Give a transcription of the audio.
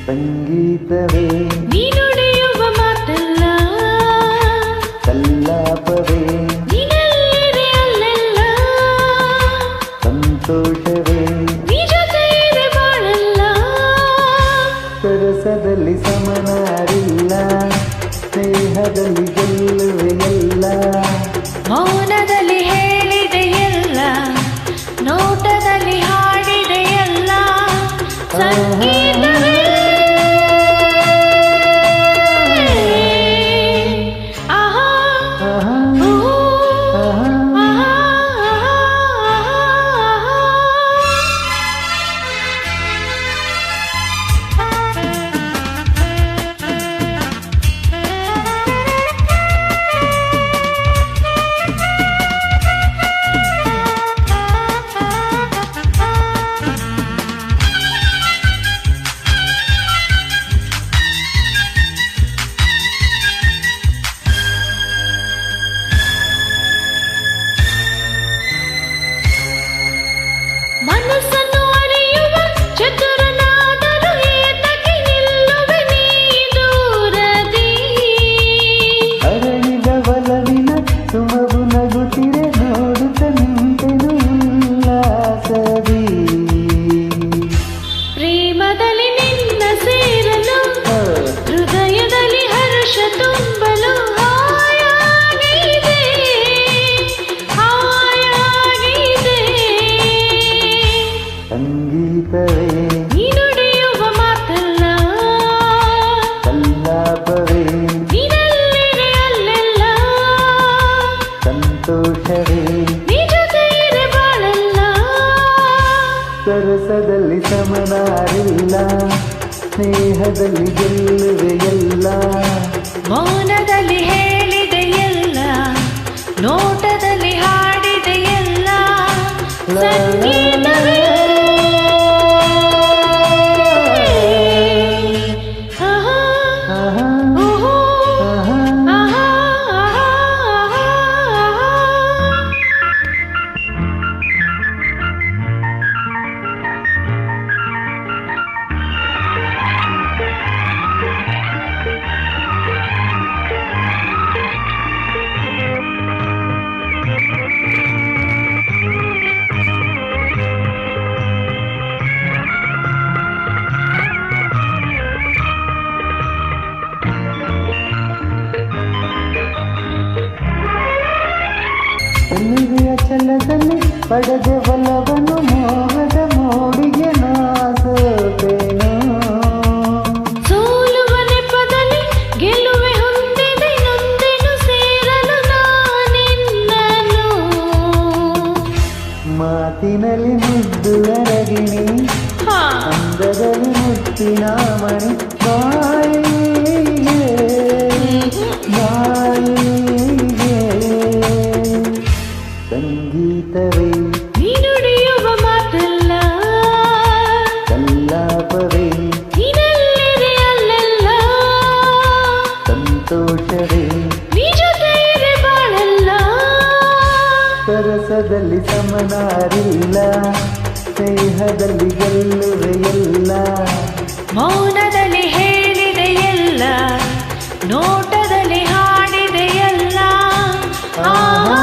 ಸಂಗೀತವೇ ನೀನುಡಿಯುವ ಮಾತಲ್ಲ, ಕಲ್ಲಾಪವೇ ನೀನೆಲ್ಲಿದೆ ಅಲ್ಲೆಲ್ಲ, ಸಂತೋಷವೇ ನೀ ಜೊತೆ ಇದೆ ಬಾಳಲ್ಲ, ಸರಸದಲ್ಲಿ ಸಮನಾರಿಲ್ಲ, ಸ್ನೇಹದಲ್ಲಿ ಗೆಲ್ಲುವೆ ಎಲ್ಲ, ಮೌನದಲ್ಲಿ ಹೇಳಿದೆ ಎಲ್ಲ, ನೋಟದಲ್ಲಿ ಹಾಡಿದೆ ಎಲ್ಲ, ಸಂಗೀತವೇ ಆಹಾ ಆಹಾ, ಓ ಆಹಾ. ಆಹಾ ಮನಸ್ಸನ್ನು ಅರಿಯುವ ಚತುರನಾದರೂ ಏತಕ್ಕೆ ನಿಲ್ಲುವೆ ನೀ ದೂರದಿ, ಅರಳಿದ ಒಲವಿನ ಸುಮವು ನಗುತ್ತಿರೆ ನೋಡುತ್ತ ನಿಂತೆನು ಉಲ್ಲಾಸದಿ, ಪ್ರೇಮದಲ್ಲಿ ನಿನ್ನ ಸೇರಲು ಹೃದಯದಲ್ಲಿ ಹರ್ಷ ತುಂಬಲು ಹಾಯಾಗಿದೆ ಹಾಯಾಗಿದೆ, ಸಂಗೀತವೇ ನೀನುಡಿಯುವ ಮಾತಲ್ಲ, ಕಲ್ಲಾಪವೇ ನೀನೆಲ್ಲಿದೆ ಅಲ್ಲೆಲ್ಲ, ಸಂತೋಷವೇ ನೀ ಜೊತೆ ಇದೆ ಬಾಳಲ್ಲ, ಸರಸದಲ್ಲಿ ಸಮನಾರಿಲ್ಲ, ಸ್ನೇಹದಲ್ಲಿ ಗೆಲ್ಲುವೆ ಎಲ್ಲ, ಮೌನದಲ್ಲಿ ಹೇಳಿದೆ ಎಲ್ಲ, ನೋಟದಲ್ಲಿ ಹಾಡಿದೆ ಎಲ್ಲ, ಸಂಗೀತವೇ ಆಹಾ, ಆಹಾ, ಓಹೋ, ಆಹಾ. ಆಹಾ, ಆಹಾ, ಆಹಾ. ಹುಲಿಗೆಯ ಛಲದಲ್ಲಿ ಪಡೆದ ಒಲವನ್ನು ಮೋಹದ ಮೋಡಿಗೆ ನಾಸೋತೇನು, ಸೋಲುವ ನೆಪದಲ್ಲಿ ಗೆಲುವೆ ಹೊಂದಿದೆ ನೊಂದೆನು ಸೇರಲು ನಾನಿನ್ನನು, ಮಾತಿನಲ್ಲಿ ಮುದ್ದು ಅರಗಿಣಿ, ಹಾ ಅಂದದಲ್ಲಿ ಮುತ್ತಿನ ಮಣಿ, ಬಾಯಿಗೆ ಬಾಯಿಗೆ, ಸಂಗೀತವೇ ನೀನುಡಿಯುವ ಮಾತಲ್ಲ, ಕಲ್ಲಾಪವೇ ನೀನೆಲ್ಲಿದೆ ಅಲ್ಲೆಲ್ಲ, ಸಂತೋಷವೇ ನೀ ಜೊತೆ ಇದೆ ಬಾಳಲ್ಲ, ಸರಸದಲ್ಲಿ ಸಮನಾರಿಲ್ಲ, ಸ್ನೇಹದಲ್ಲಿ ಗೆಲ್ಲುವೆ ಎಲ್ಲ, ಮೌನದಲ್ಲಿ ಹೇಳಿದೆ ಎಲ್ಲ, ನೋಟದಲ್ಲಿ ಹಾಡಿದೆ ಎಲ್ಲ, ಆಹಾ